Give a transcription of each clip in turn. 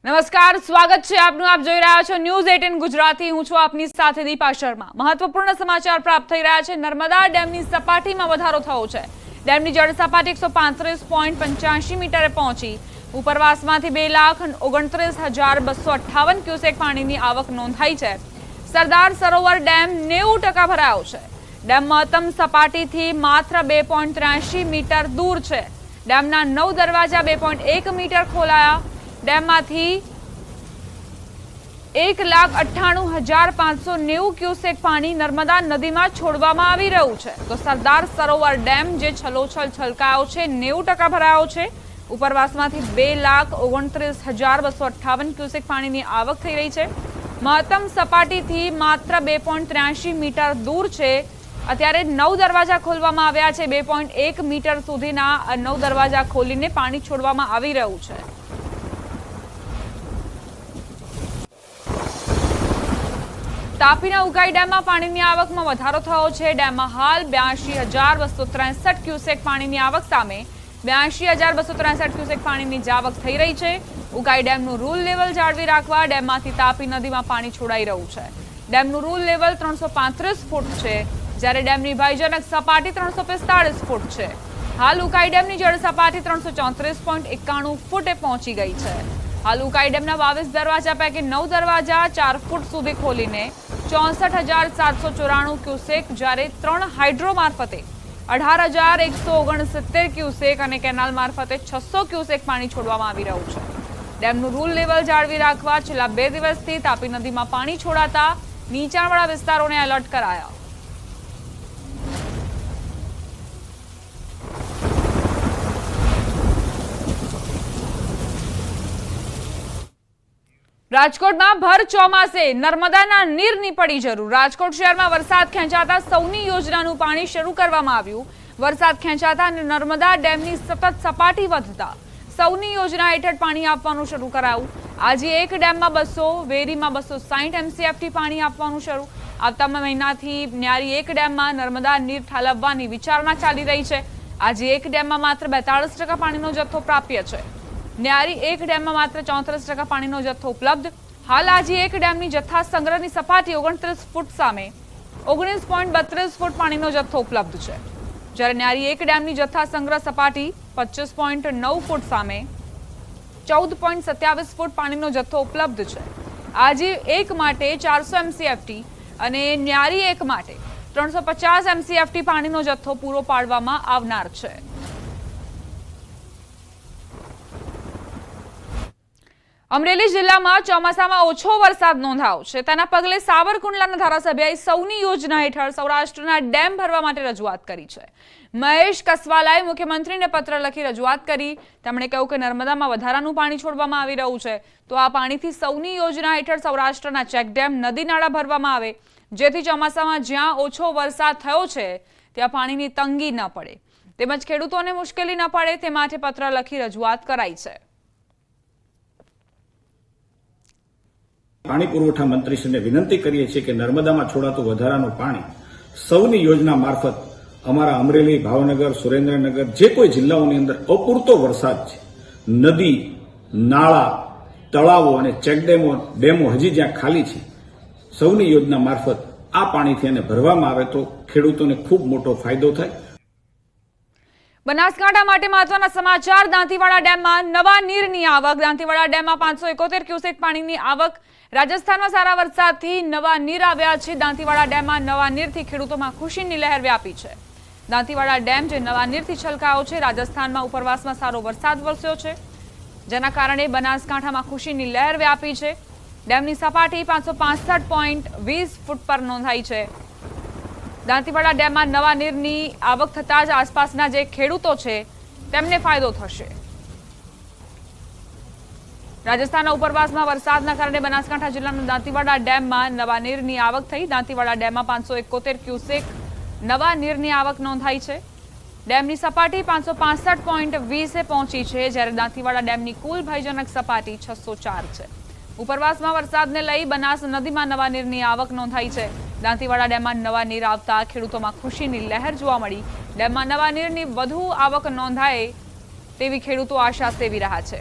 નમસ્કાર, સ્વાગત છે આપનું. આપ જોઈ રહ્યા છો ન્યૂઝ 18 ગુજરાતી. હું છું આપની સાથે દીપા શર્મા. મહત્વપૂર્ણ સમાચાર પ્રાપ્ત થઈ રહ્યા છે. નર્મદા ડેમની સપાટીમાં વધારો થયો છે. ડેમની જળ સપાટી 135.85 મીટરે પહોંચી. ઉપરવાસમાંથી 2,29,258 ક્યુસેક પાણીની આવક નોંધાઈ છે. સરદાર સરોવર ડેમ 90% ભરાયો છે. ડેમ મહત્તમ સપાટીથી માત્ર 2.83 મીટર દૂર છે. ડેમના 9 દરવાજા 2.1 મીટર ખોલાયા. ડેમમાંથી 1,98,590 ક્યુસેક પાણી નર્મદા નદીમાં છોડવામાં આવી રહ્યું છે. તો સરદાર સરોવર ડેમ જે છલોછલ છલકાયો છે 90% ભરાયો છે. ઉપરવાસમાંથી 2,29,258 ક્યુસેક પાણીની આવક થઈ રહી છે. મહત્તમ સપાટીથી માત્ર 2.83 મીટર દૂર છે. અત્યારે 9 દરવાજા ખોલવામાં આવ્યા છે. 2.1 મીટર સુધીના 9 દરવાજા ખોલીને પાણી છોડવામાં આવી રહ્યું છે. તાપીના ઉકાઈ ડેમમાં પાણીની આવકમાં વધારો થયો છે. ડેમમાં હાલ 82,263 ક્યુસેક પાણીની આવક સામે 82,263 ક્યુસેક પાણીની જ આવક થઈ રહી છે. ઉકાઈ ડેમનું રૂલ લેવલ જાળવી રાખવા ડેમમાંથી તાપી નદીમાં પાણી છોડાઈ રહ્યું છે. ડેમનું રૂલ લેવલ 335 ફૂટ છે, જ્યારે ડેમની ભયજનક સપાટી 345 ફૂટ છે. હાલ ઉકાઈ ડેમની જળ સપાટી 334.91 ફૂટે પહોંચી ગઈ છે. હાલ ઉકાઈ ડેમના 22 દરવાજા પૈકી 9 દરવાજા 4 ફૂટ સુધી ખોલીને 64,794 ક્યુસેક, જ્યારે 3 હાઇડ્રો મારફતે 18,169 ક્યુસેક અને કેનાલ મારફતે 600 ક્યુસેક પાણી છોડવામાં આવી રહ્યું છે. ડેમનું રૂલ લેવલ જાળવી રાખવા છેલ્લા 2 દિવસથી તાપી નદીમાં પાણી છોડાતા નીચાણવાળા વિસ્તારોને એલર્ટ કરાયા. રાજકોટમાં ભર ચોમાસે નર્મદાના નીરની પડી જરૂર. રાજકોટ શહેરમાં વરસાદ ખેંચાતા સૌની યોજનાનું પાણી શરૂ કરવામાં આવ્યું. વરસાદ ખેંચાતા નર્મદા ડેમની સતત સપાટી વધતા સૌની યોજના હેઠળ પાણી આપવાનું શરૂ કરાયું. આજે એક ડેમમાં 200, વેરીમાં 260 MCFT પાણી આપવાનું શરૂ. આવતા મહિનાથી ન્યારી એક ડેમમાં નર્મદા નીર ઠાલવવાની વિચારણા ચાલી રહી છે. આજે એક ડેમમાં માત્ર 42% પાણીનો જથ્થો પ્રાપ્ય છે. ન્યારી એક ડેમમાં માત્ર 34% પાણીનો જથ્થો ઉપલબ્ધ. હાલ આજે એક ડેમની જથ્થા સંગ્રહની સપાટી 29 ફૂટ સામે 19.32 ફૂટ પાણીનો જથ્થો ઉપલબ્ધ છે, જ્યારે ન્યારી એક ડેમની જથ્થા સંગ્રહ સપાટી 25.9 ફૂટ સામે 14.27 ફૂટ પાણીનો જથ્થો ઉપલબ્ધ છે. આજે એક માટે 400 MCFT અને ન્યારી એક માટે 350 MCFT પાણીનો જથ્થો પૂરો પાડવામાં આવનાર છે. અમરેલી જિલ્લામાં ચોમાસામાં ઓછો વરસાદ નોંધાયો છે. તેના પગલે સાવરકુંડલાના ધારાસભ્યએ સૌની યોજના હેઠળ સૌરાષ્ટ્રના ડેમ ભરવા માટે રજૂઆત કરી છે. મહેશ કસવાલાએ મુખ્યમંત્રીને પત્ર લખી રજૂઆત કરી. તેમણે કહ્યું કે નર્મદામાં વધારાનું પાણી છોડવામાં આવી રહ્યું છે, તો આ પાણીથી સૌની યોજના હેઠળ સૌરાષ્ટ્રના ચેકડેમ, નદી નાળા ભરવામાં આવે, જેથી ચોમાસામાં જ્યાં ઓછો વરસાદ થયો છે ત્યાં પાણીની તંગી ન પડે તેમજ ખેડૂતોને મુશ્કેલી ન પડે તે માટે પત્ર લખી રજૂઆત કરાઈ છે. પાણી પુરવઠા મંત્રીશ્રીને વિનંતી કરીએ છીએ કે નર્મદામાં છોડાતું વધારાનું પાણી સૌની યોજના મારફત અમારા અમરેલી, ભાવનગર, સુરેન્દ્રનગર જે કોઈ જિલ્લાઓની અંદર અપૂરતો વરસાદ છે, નદી, નાળા, તળાવો અને ચેકડેમો, ડેમો હજી જ્યાં ખાલી છે, સૌની યોજના મારફત આ પાણીથી એને ભરવામાં આવે તો ખેડૂતોને ખૂબ મોટો ફાયદો થાય. બનાસકાંઠા માટે મહત્વના સમાચાર. દાંતીવાડા ડેમમાં નવા નીરની આવક. દાંતીવાડા ડેમમાં 571 ક્યુસેક પાણીની આવક. રાજસ્થાનમાં સારા વરસાદથી નવા નીર આવ્યા છે. દાંતીવાડા ડેમમાં નવા નીરથી ખેડૂતોમાં ખુશીની લહેર વ્યાપી છે. દાંતીવાડા ડેમ જે નવા નીરથી છલકાયો છે. રાજસ્થાનમાં ઉપરવાસમાં સારો વરસાદ વરસ્યો છે, જેના કારણે બનાસકાંઠામાં ખુશીની લહેર વ્યાપી છે. ડેમની સપાટી 565.20 ફૂટ પર નોંધાઈ છે. દાંતીવાડા ડેમમાં નવા નીરની આવક થતાં જ આસપાસના જે ખેડૂતો છે તેમને ફાયદો થશે. રાજસ્થાનના ઉપરવાસમાં વરસાદના કારણે બનાસકાંઠા જિલ્લાના દાંતીવાડા ડેમમાં નવા નીરની આવક થઈ. દાંતીવાડા ડેમમાં 571 ક્યુસેક નવા નીરની આવક નોંધાઈ છે. ડેમની સપાટી 565.20 પહોંચી છે, જ્યારે દાંતીવાડા ડેમની કુલ ભયજનક સપાટી 604 છે. ઉપરવાસમાં વરસાદને લઈ બનાસ નદીમાં નવા નીરની આવક નોંધાઈ છે. દાંતીવાડા ડેમમાં નવા નીર આવતા ખેડૂતોમાં ખુશીની લહેર જોવા મળી. ડેમમાં નવા નીરની વધુ આવક નોંધાય તેવી ખેડૂતો આશા સેવી રહ્યા છે.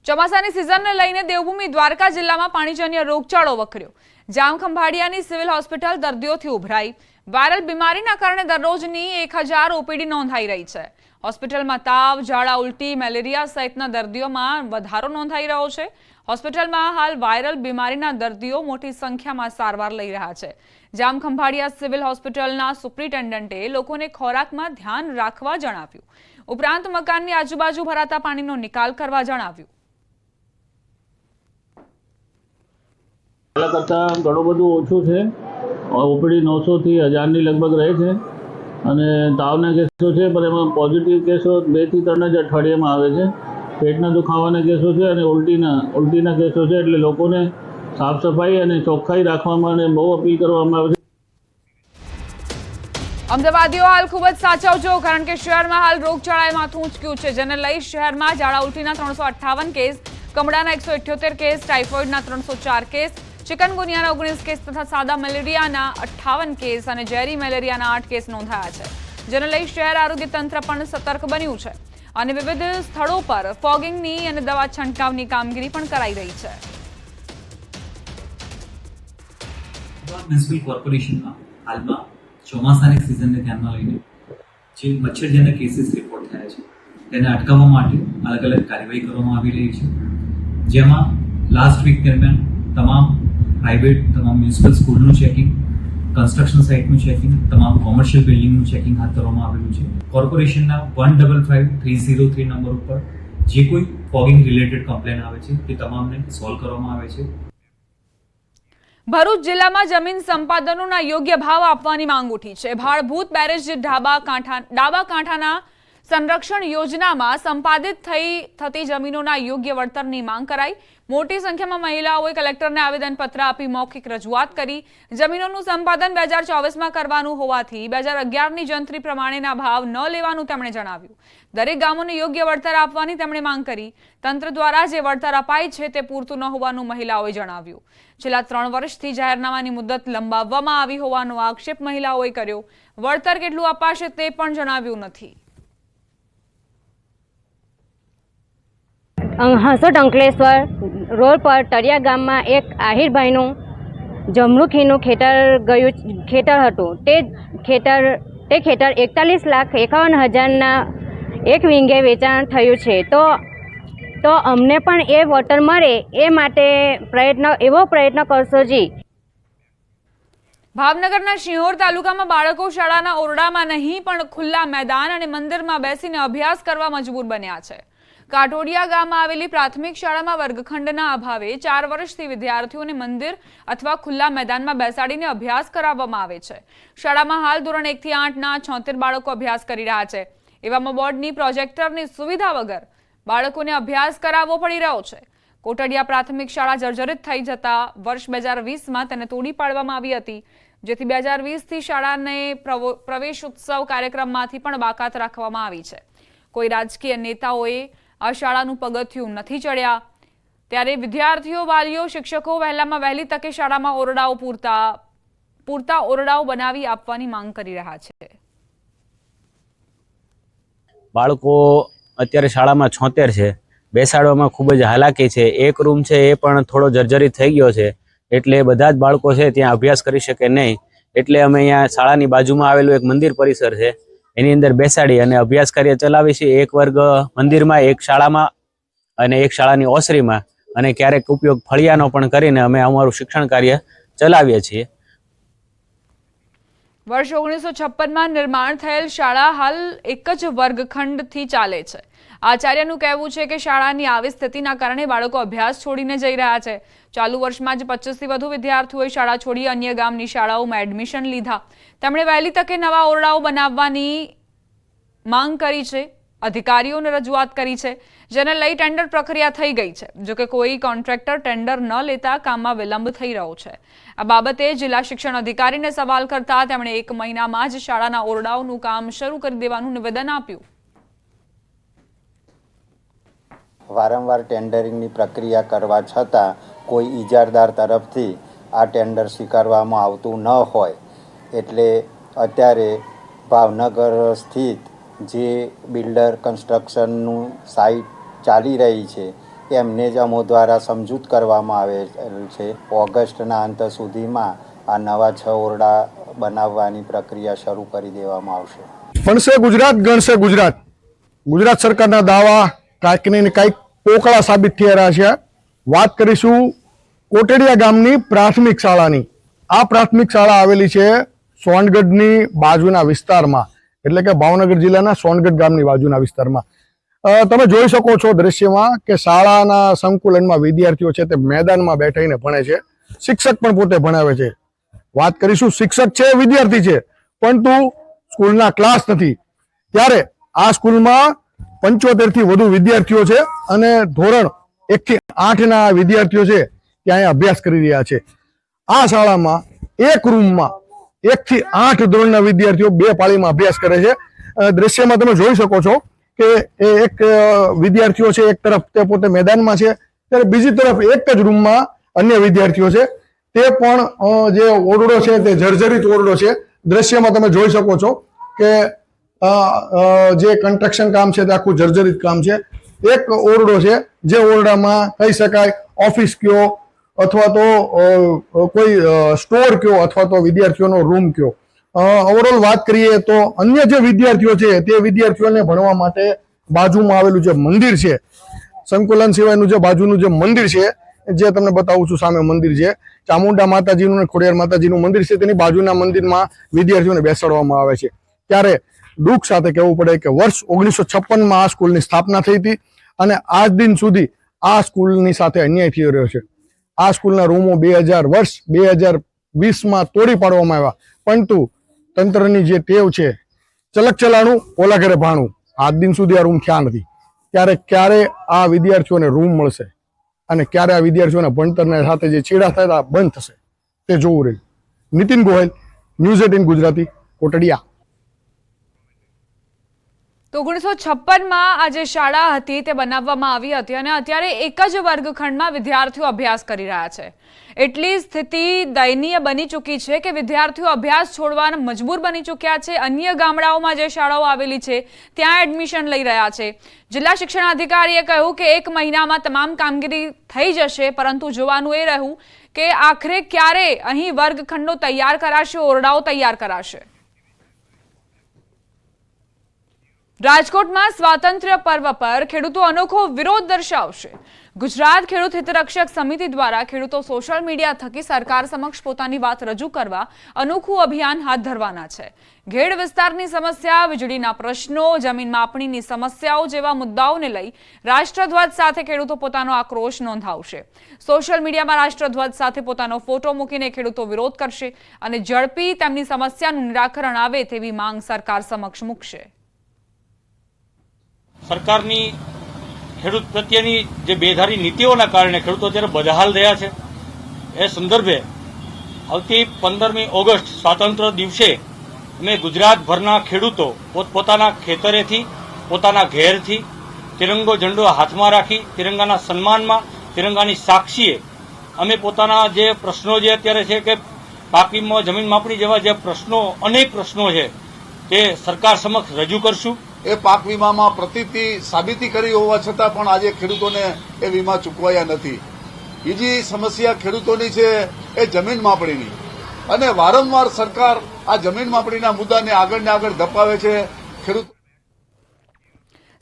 ચોમાસાની સિઝનને લઈને દેવભૂમિ દ્વારકા જિલ્લામાં પાણીજન્ય રોગચાળો વકર્યો. જામખંભાળિયાની સિવિલ હોસ્પિટલ દર્દીઓથી ઉભરાઈ. વાયરલ બીમારીના કારણે દરરોજની 1000 ઓપીડી નોંધાઈ રહી છે. હોસ્પિટલમાં તાવ, ઝાડા, ઉલટી, મેલેરિયા સહિતના દર્દીઓમાં વધારો નોંધાઈ રહ્યો છે. હોસ્પિટલમાં હાલ વાયરલ બીમારીના દર્દીઓ મોટી સંખ્યામાં સારવાર લઈ રહ્યા છે. જામખંભાળિયા સિવિલ હોસ્પિટલના સુપ્રિન્ટેન્ડન્ટે લોકોને ખોરાકમાં ધ્યાન રાખવા જણાવ્યું. ઉપરાંત મકાનની આજુબાજુ ભરાતા પાણીનો નિકાલ કરવા જણાવ્યું. પહેલા કરતાં ઘણું બધું ઓછું છે. ઓપીડી 900 થી 1000ની લગભગ રહે છે અને તાવના કેસો છે, પણ એમાં પોઝિટિવ કેસો 2 થી 3 જ અઠવાડિયામાં આવે છે. પેટના દુખાવાના કેસો છે અને ઉલટીના કેસો છે. એટલે લોકોને સાફ સફાઈ અને ચોખ્ખાઈ રાખવામાં અને બહુ અપીલ કરવામાં આવે છે. અમદાવાદીઓ હાલ ખૂબ જ સાચવજો, કારણ કે શહેરમાં હાલ રોગચાળાએ માથું ઊંચક્યું છે, જેને લઈ શહેરમાં ઝાડા ઉલટીના 358 કેસ, કમળાના 178 કેસ, ટાઇફોઇડના 304 કેસ, ચિકનગુનિયાના 19 કેસ તથા સાદા મેલેરિયાના 58 કેસ અને ઝેરી મેલેરિયાના 8 કેસ નોંધાયા છે, જેને લઈ શહેર આરોગ્ય તંત્ર પણ સતર્ક બન્યું છે અને વિવિધ સ્થળો પર ફોગિંગની અને દવા છંટકાવની કામગીરી પણ કરાઈ રહી છે. મ્યુનિસિપલ કોર્પોરેશનમાં હાલમાં ચોમાસાની સિઝનને ધ્યાનમાં લઈને જે મચ્છરજન્ય કેસીસ રિપોર્ટ થયા છે તેને અટકાવવા માટે અલગ અલગ કાર્યવાહી કરવામાં આવી રહી છે, જેમાં લાસ્ટ વીક દરમિયાન તમામ પ્રાઇવેટ, તમામ મ્યુનિસિપલ સ્કૂલનું ચેકિંગ, કન્સ્ટ્રક્શન સાઇટનું ચેકિંગ, તમામ કોમર્શિયલ બિલ્ડિંગનું ચેકિંગ હાથ ધરવામાં આવેલું છે. કોર્પોરેશનના 155303 નંબર ઉપર જે કોઈ ફોગિંગ રિલેટેડ કમ્પ્લેન આવે છે તે તમામને સોલ્વ કરવામાં આવે છે. ભરૂચ જિલ્લામાં જમીન સંપાદનોના યોગ્ય ભાવ આપવાની માંગ ઉઠી છે. ભાડભૂત બેરેજ ડાબા કાંઠાના સંરક્ષણ યોજનામાં સંપાદિત થતી જમીનોના યોગ્ય વળતરની માંગ કરાઈ. મોટી સંખ્યામાં મહિલાઓએ કલેક્ટરને આવેદનપત્ર આપી મૌખિક રજૂઆત કરી. જમીનોનું સંપાદન 2024માં કરવાનું હોવાથી 2011ની જંત્રી પ્રમાણેના ભાવ ન લેવાનું તેમણે જણાવ્યું. દરેક ગામોને યોગ્ય વળતર આપવાની તેમણે માંગ કરી. તંત્ર દ્વારા જે વળતર અપાય છે તે પૂરતું ન હોવાનું મહિલાઓએ જણાવ્યું. છેલ્લા 3 વર્ષથી જાહેરનામાની મુદત લંબાવવામાં આવી હોવાનો આક્ષેપ મહિલાઓએ કર્યો. વળતર કેટલું અપાશે તે પણ જણાવ્યું નથી. હસોદ અંકલેશ્વર રોડ પર તળિયા ગામમાં એક આહિરભાઈનું જમરૂખીનું ખેતર હતું. તે ખેતર 41,51,000ના 1 વીંગે વેચાણ થયું છે. તો અમને પણ એ વળતર મળે એ માટે પ્રયત્ન કરશો જી. ભાવનગરના શિહોર તાલુકામાં બાળકો શાળાના ઓરડામાં નહીં પણ ખુલ્લા મેદાન અને મંદિરમાં બેસીને અભ્યાસ કરવા મજબૂર બન્યા છે. કાટોડિયા ગામમાં આવેલી પ્રાથમિક શાળામાં વર્ગખંડના અભાવે 4 વર્ષથી વિદ્યાર્થીઓને મંદિર અથવા ખુલ્લા મેદાનમાં બેસાડીને અભ્યાસ કરાવવામાં આવે છે. શાળામાં હાલ ધોરણ 1 થી 8ના 76 બાળકો અભ્યાસ કરી રહ્યા છે. એવામાં બોર્ડની પ્રોજેક્ટરની સુવિધા વગર બાળકોને અભ્યાસ કરાવવો પડી રહ્યો છે. કોટડિયા પ્રાથમિક શાળા જર્જરિત થઈ જતા વર્ષ 2020માં તેને તોડી પાડવામાં આવી હતી, જેથી 2020થી શાળાને પ્રવેશ ઉત્સવ કાર્યક્રમમાંથી પણ બાકાત રાખવામાં આવી છે. કોઈ રાજકીય નેતાઓએ આ શાળાનું પગથિયું નથી ચડ્યા, ત્યારે વિદ્યાર્થીઓ, વાલીઓ, શિક્ષકો વહેલામાં વહેલી તકે શાળામાં પૂરતા ઓરડાઓ બનાવી આપવાની માંગ કરી રહ્યા છે. બાળકો અત્યારે શાળામાં 76 છે, બેસાડવામાં ખૂબ જ હાલાકી છે. એક રૂમ છે એ પણ થોડો જર્જરિત થઈ ગયો છે, એટલે બધા જ બાળકો છે ત્યાં અભ્યાસ કરી શકે નહીં. એટલે અમે અહીંયા શાળાની બાજુમાં આવેલું એક મંદિર પરિસર છે એની અંદર બેસાડી અને અભ્યાસ કાર્ય ચલાવીએ છીએ. એક વર્ગ મંદિરમાં, એક શાળામાં અને એક શાળાની ઓસરીમાં, અને ક્યારેક ઉપયોગ ફળિયાનો પણ કરીને અમે અમારું શિક્ષણ કાર્ય ચલાવીએ છીએ. વર્ષ 1956માં નિર્માણ થયેલ શાળા હાલ એક જ વર્ગખંડથી ચાલે છે. આચાર્યનું કહેવું છે કે શાળાની આવી સ્થિતિના કારણે બાળકો અભ્યાસ છોડીને જઈ રહ્યા છે. ચાલુ વર્ષમાં જ 25થી વધુ વિદ્યાર્થીઓએ શાળા છોડી અન્ય ગામની શાળાઓમાં એડમિશન લીધા. તેમણે વહેલી તકે નવા ઓરડાઓ બનાવવાની માંગ કરી છે, અધિકારીઓને રજૂઆત કરી છે, જેને લઈ ટેન્ડર પ્રક્રિયા થઈ ગઈ છે. જોકે કોઈ કોન્ટ્રાક્ટર ટેન્ડર ન લેતા કામમાં વિલંબ થઈ રહ્યો છે. આ બાબતે જિલ્લા શિક્ષણ અધિકારીને સવાલ કરતા તેમણે 1 મહિનામાં જ શાળાના ઓરડાઓનું કામ શરૂ કરી દેવાનું નિવેદન આપ્યું. વારંવાર ટેન્ડરિંગની પ્રક્રિયા કરવા છતાં કોઈ ઇજારદાર તરફથી આ ટેન્ડર સ્વીકારવામાં આવતું ન હોય, એટલે અત્યારે ભાવનગર સ્થિત જે બિલ્ડર કન્સ્ટ્રક્શનનું સાઇટ ચાલી રહી છે એમને જ અમો દ્વારા સમજૂત કરવામાં આવેલ છે. ઓગસ્ટના અંત સુધીમાં આ નવા 6 ઓરડા બનાવવાની પ્રક્રિયા શરૂ કરી દેવામાં આવશે. ભણશે ગુજરાત ગણશે ગુજરાત. ગુજરાત સરકારના દાવા કાંઈક ને કાંઈક પોકળા સાબિત થઈ રહ્યા છે. વાત કરીશું કોટડિયા ગામની પ્રાથમિક શાળાની. આ પ્રાથમિક શાળા આવેલી છે સોનગઢની બાજુના વિસ્તારમાં, એટલે કે ભાવનગર જિલ્લાના સોનગઢ ગામની બાજુના વિસ્તારમાં. તમે જોઈ શકો છો દ્રશ્યમાં કે શાળાના સંકુલનમાં વિદ્યાર્થીઓ છે તે મેદાનમાં બેઠીને ભણે છે. શિક્ષક પણ પોતે ભણાવે છે. વાત કરીશું શિક્ષક છે વિદ્યાર્થી છે, પરંતુ સ્કૂલના ક્લાસ નથી. ત્યારે આ સ્કૂલમાં 75 થી વધુ વિદ્યાર્થીઓ છે અને ધોરણ 1 થી 8 ના વિદ્યાર્થીઓ છે ત્યાં અભ્યાસ કરી રહ્યા છે. આ શાળામાં એક રૂમમાં 1 થી 8 ધોરણના વિદ્યાર્થીઓ 2 પાળીમાં અભ્યાસ કરે છે. દ્રશ્યમાં તમે જોઈ શકો છો કે એ એક વિદ્યાર્થીઓ છે એક તરફ તે પોતે મેદાનમાં છે, ત્યારે બીજી તરફ એક જ રૂમમાં અન્ય વિદ્યાર્થીઓ છે. તે પણ જે ઓરડો છે તે જર્જરિત ઓરડો છે. દ્રશ્યમાં તમે જોઈ શકો છો કે જે કન્સ્ટ્રક્શન કામ છે તે આખું જર્જરિત કામ છે. એક ઓરડો છે જે ઓરડામાં કહી શકાય ઓફિસ કયો અથવા તો કોઈ સ્ટોર કયો અથવા તો વિદ્યાર્થીઓનો રૂમ કયો. ઓવરઓલ વાત કરીએ તો અન્ય જે વિદ્યાર્થીઓ છે તે વિદ્યાર્થીઓને ભણવા માટે બાજુમાં આવેલું જે મંદિર છે, સંકુલન સિવાયનું જે બાજુનું જે મંદિર છે, જે તમને બતાવું છું સામે મંદિર છે ચામુંડા માતાજીનું અને ખોડિયાર માતાજીનું મંદિર છે, તેની બાજુના મંદિરમાં વિદ્યાર્થીઓને બેસાડવામાં આવે છે. ત્યારે દુઃખ સાથે કહેવું પડે કે વર્ષ 1956માં આ સ્કૂલની સ્થાપના થઈ હતી અને આજ દિન સુધી આ સ્કૂલની સાથે અન્યાય થઈ રહ્યો છે. આ સ્કૂલના રૂમો 2020માં તોડી પાડવામાં આવ્યા, પરંતુ તંત્રની જે ટેવ છે ચલક ચલાણું ઓલા ઘરે ભાણું, આજ દિન સુધી આ રૂમ થયા નથી. ત્યારે ક્યારે આ વિદ્યાર્થીઓને રૂમ મળશે અને ક્યારે આ વિદ્યાર્થીઓના ભણતરના સાથે જે છેડા થયા બંધ થશે તે જોવું રહ્યું. નીતિન ગોહિલ, ન્યૂઝ 18 ગુજરાતી, કોટડિયા. તો 1956માં આ જે શાળા હતી તે બનાવવામાં આવી હતી અને અત્યારે એક જ વર્ગખંડમાં વિદ્યાર્થીઓ અભ્યાસ કરી રહ્યા છે. એટલી સ્થિતિ દયનીય બની ચૂકી છે કે વિદ્યાર્થીઓ અભ્યાસ છોડવાના મજબૂર બની ચૂક્યા છે. અન્ય ગામડાઓમાં જે શાળાઓ આવેલી છે ત્યાં એડમિશન લઈ રહ્યા છે. જિલ્લા શિક્ષણાધિકારીએ કહ્યું કે 1 મહિનામાં તમામ કામગીરી થઈ જશે, પરંતુ જોવાનું એ રહ્યું કે આખરે ક્યારે અહીં વર્ગખંડો તૈયાર કરાશે, ઓરડાઓ તૈયાર કરાશે. રાજકોટમાં સ્વાતંત્ર્ય પર્વ પર ખેડૂતો અનોખો વિરોધ દર્શાવશે. ગુજરાત ખેડૂત હિતરક્ષક સમિતિ દ્વારા ખેડૂતો સોશિયલ મીડિયા થકી સરકાર સમક્ષ પોતાની વાત રજૂ કરવા અનોખું અભિયાન હાથ ધરવાના છે. ઘેડ વિસ્તારની સમસ્યા, વીજળીના પ્રશ્નો, જમીન માપણીની સમસ્યાઓ જેવા મુદ્દાઓને લઈ રાષ્ટ્રધ્વજ સાથે ખેડૂતો પોતાનો આક્રોશ નોંધાવશે. સોશિયલ મીડિયામાં રાષ્ટ્રધ્વજ સાથે પોતાનો ફોટો મૂકીને ખેડૂતો વિરોધ કરશે અને ઝડપી તેમની સમસ્યાનું નિરાકરણ આવે તેવી માંગ સરકાર સમક્ષ મૂકશે. સરકારની ખેડૂત પ્રત્યેની જે બેધારી નીતિઓના કારણે ખેડૂતો જ્યારે બદહાલ થયા છે, એ સંદર્ભે આવતી 15મી ઓગસ્ટ સ્વાતંત્ર્ય દિવસે અમે ગુજરાતભરના ખેડૂતો પોતપોતાના ખેતરેથી, પોતાના ઘેરથી તિરંગો ઝંડો હાથમાં રાખી તિરંગાના સન્માનમાં, તિરંગાની સાક્ષીએ અમે પોતાના જે પ્રશ્નો જે અત્યારે છે કે પાક વીમો, જમીન માપણી જેવા જે પ્રશ્નો, અનેક પ્રશ્નો છે તે સરકાર સમક્ષ રજૂ કરશું. એ પાક વીમામાં પ્રતિથી સાબિતી કરી હોવા છતાં પણ આજે ખેડૂતોને એ વીમા ચૂકવાયા નથી. બીજી સમસ્યા ખેડૂતોની છે એ જમીન માપણીની, અને વારંવાર સરકાર આ જમીન માપણીના મુદ્દાને આગળ ને આગળ ધપાવે છે. ખેડૂત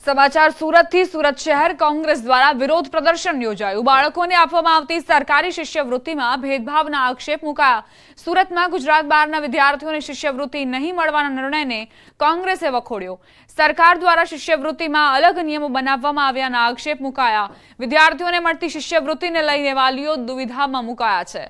સમાચાર સુરતથી. સુરત શહેર કોંગ્રેસ દ્વારા વિરોધ પ્રદર્શન યોજાયું. બાળકોને આપવામાં આવતી સરકારી શિષ્યવૃત્તિમાં ભેદભાવના આક્ષેપ મુકાયા. સુરતમાં ગુજરાત બહારના વિદ્યાર્થીઓને શિષ્યવૃત્તિ નહીં મળવાના નિર્ણયને કોંગ્રેસે વખોડ્યો. સરકાર દ્વારા શિષ્યવૃત્તિમાં અલગ નિયમો બનાવવામાં આવ્યાના આક્ષેપ મુકાયા. વિદ્યાર્થીઓને મળતી શિષ્યવૃત્તિને લઈને વાલીઓ દુવિધામાં મુકાયા છે.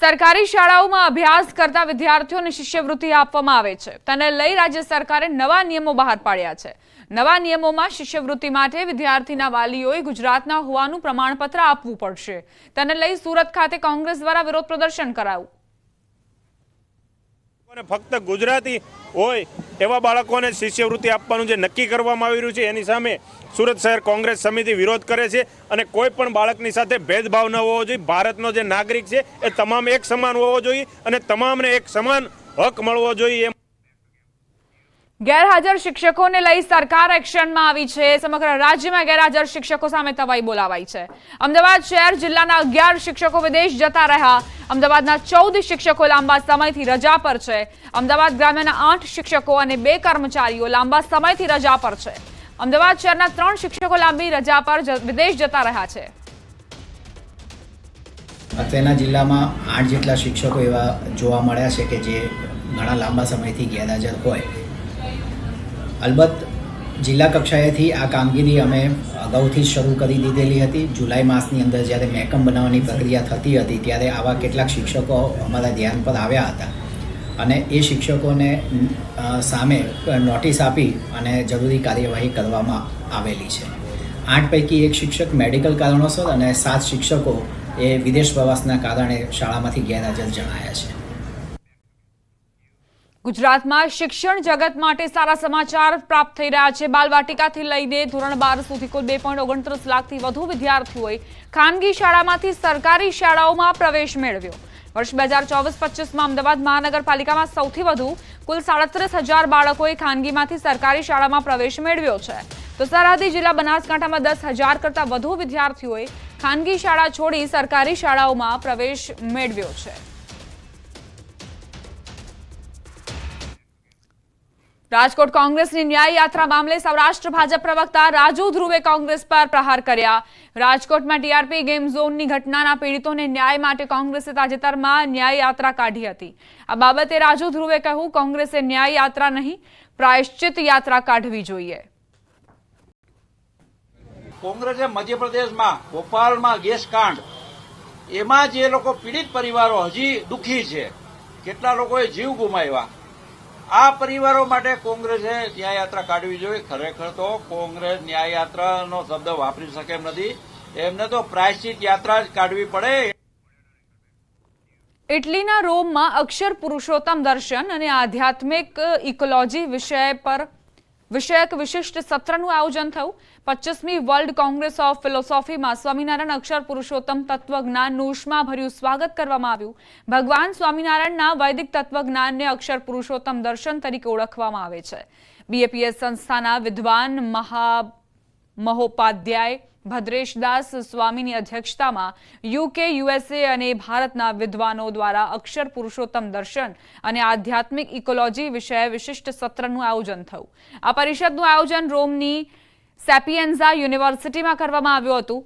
સરકારી શાળાઓમાં અભ્યાસ કરતા વિદ્યાર્થીઓને શિષ્યવૃત્તિ આપવામાં આવે છે. તેને લઈ રાજ્ય સરકારે નવા નિયમો બહાર પાડ્યા છે. નવા નિયમોમાં શિષ્યવૃત્તિ માટે વિદ્યાર્થીના વાલીઓએ ગુજરાતના હોવાનું પ્રમાણપત્ર આપવું પડશે. તેને લઈ સુરત ખાતે કોંગ્રેસ દ્વારા વિરોધ પ્રદર્શન કરાયું. ફક્ત ગુજરાતી હોય એવા બાળકોને શિષ્યવૃત્તિ આપવાનું જે નક્કી કરવામાં આવી રહ્યું છે, એની સામે સુરત શહેર કોંગ્રેસ સમિતિ વિરોધ કરે છે અને કોઈ પણ બાળકની સાથે ભેદભાવ ન હોવો જોઈએ. ભારતનો જે નાગરિક છે એ તમામ એક સમાન હોવો જોઈએ અને તમામને એક સમાન હક મળવો જોઈએ. ગેરહાજર શિક્ષકોને લઈ સરકાર એક્શનમાં આવી છે। સમગ્ર રાજ્યમાં ગેરહાજર શિક્ષકો સામે તવાઈ બોલાવાઈ છે। અમદાવાદ શહેર જિલ્લાના 11 શિક્ષકો વિદેશ જતા રહ્યા। અમદાવાદના 14 શિક્ષકો લાંબા સમયથી રજા પર છે। અમદાવાદ ગ્રામ્યના 8 શિક્ષકો અને 2 કર્મચારીઓ લાંબા સમયથી રજા પર છે। અમદાવાદ શહેરના 3 શિક્ષકો લાંબી રજા પર વિદેશ જતા રહ્યા છે। અત્રેના જિલ્લામાં 8 જેટલા શિક્ષકો એવા જોવા મળ્યા છે કે જે ઘણા લાંબા સમયથી ગેરહાજર હોય। અલબત્ત જિલ્લા કક્ષાએથી આ કામગીરી અમે અગાઉથી જ શરૂ કરી દીધેલી હતી। જુલાઈ માસની અંદર જ્યારે મહેકમ બનાવવાની પ્રક્રિયા થતી હતી ત્યારે આવા કેટલાક શિક્ષકો અમારા ધ્યાન પર આવ્યા હતા અને એ શિક્ષકોને સામે નોટિસ આપી અને જરૂરી કાર્યવાહી કરવામાં આવેલી છે। 8 પૈકી 1 શિક્ષક મેડિકલ કારણોસર અને 7 શિક્ષકો એ વિદેશ પ્રવાસના કારણે શાળામાંથી ગેરહાજર જણાયા છે। ગુજરાતમાં શિક્ષણ જગત માટે સારા સમાચાર પ્રાપ્ત થઈ રહ્યા છે। બાલવાટિકાથી લઈને ધોરણ 12 સુધી કુલ 2.29 લાખથી વધુ વિદ્યાર્થીઓએ ખાનગી શાળામાંથી સરકારી શાળાઓમાં પ્રવેશ મેળવ્યો। વર્ષ 2024-25માં અમદાવાદ મહાનગરપાલિકામાં સૌથી વધુ કુલ 37,000 બાળકોએ ખાનગીમાંથી સરકારી શાળામાં પ્રવેશ મેળવ્યો છે। તો સરહદી જિલ્લા બનાસકાંઠામાં 10,000 કરતાં વધુ વિદ્યાર્થીઓએ ખાનગી શાળા છોડી સરકારી શાળાઓમાં પ્રવેશ મેળવ્યો છે। રાજકોટ કોંગ્રેસની ન્યાય યાત્રા મામલે સૌરાષ્ટ્ર ભાજપ પ્રવક્તા રાજુ ધ્રુવે કોંગ્રેસ પર પ્રહાર કર્યા। રાજકોટમાં ટીઆરપી ગેમ ઝોનની ઘટનાના પીડિતોને ન્યાય માટે કોંગ્રેસે તાજેતરમાં ન્યાય યાત્રા કાઢી હતી। આ બાબતે રાજુ ધ્રુવે કહ્યું, કોંગ્રેસે ન્યાય યાત્રા નહીં, પ્રાયશ્ચિત યાત્રા કાઢવી જોઈએ। કોંગ્રેસે મધ્યપ્રદેશમાં ભોપાલમાં ગેસ કાંડ એમાં જે લોકો પીડિત પરિવારો હજી દુઃખી છે, કેટલા લોકોએ જીવ ગુમાવ્યા, આ પરિવારો માટે કોંગ્રેસે ન્યાયયાત્રા કાઢવી જોઈએ। ખરેખર તો કોંગ્રેસ ન્યાયયાત્રાનો શબ્દ વાપરી શકે એમ નથી, એમને તો પ્રાયશ્ચિત યાત્રા જ કાઢવી પડે। ઇટલીના રોમમાં અક્ષર પુરુષોત્તમ દર્શન અને આધ્યાત્મિક ઇકોલોજી વિષયક વિશિષ્ટ સત્રનું આયોજન થયું। 25મી વર્લ્ડ કોંગ્રેસ ઓફ ફિલોસોફીમાં સ્વામિનારાયણ અક્ષર પુરુષોત્તમ તત્વજ્ઞાનનું ઉષ્માભર્યું સ્વાગત કરવામાં આવ્યું। ભગવાન સ્વામિનારાયણના વૈદિક તત્વજ્ઞાનને અક્ષર પુરુષોત્તમ દર્શન તરીકે ઓળખવામાં આવે છે। બીએપીએસ સંસ્થાના વિદ્વાન મહોપાધ્યાય ભદ્રેશદાસ સ્વામીની અધ્યક્ષતામાં યુકે, યુએસએ અને ભારતના વિદ્વાનો દ્વારા અક્ષર પુરુષોત્તમ દર્શન અને આધ્યાત્મિક ઇકોલોજી વિષય વિશિષ્ટ સત્રનું આયોજન થયું। આ પરિષદનું આયોજન રોમની સેપિએન્ઝા યુનિવર્સિટીમાં કરવામાં આવ્યું હતું।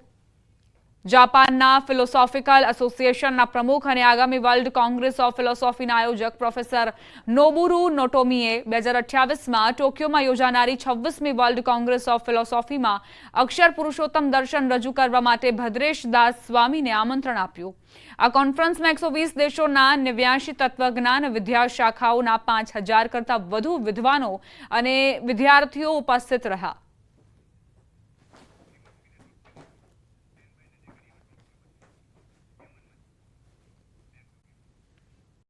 જાપાનના ફિલોસોફિકલ એસોસિએશનના પ્રમુખ અને આગામી વર્લ્ડ કોંગ્રેસ ઓફ ફિલોસોફીના આયોજક પ્રોફેસર નોબુરુ નોટોમીએ 2028માં ટોક્યોમાં યોજાનારી 26મી વર્લ્ડ કોંગ્રેસ ઓફ ફિલોસોફીમાં અક્ષર પુરુષોત્તમ દર્શન રજૂ કરવા માટે ભદ્રેશ દાસ સ્વામીને આમંત્રણ આપ્યું। આ કોન્ફરન્સમાં 120 દેશોના 89 તત્વજ્ઞાન વિદ્યાશાખાઓના 5,000 કરતાં વધુ વિદ્વાનો અને વિદ્યાર્થીઓ ઉપસ્થિત રહ્યા।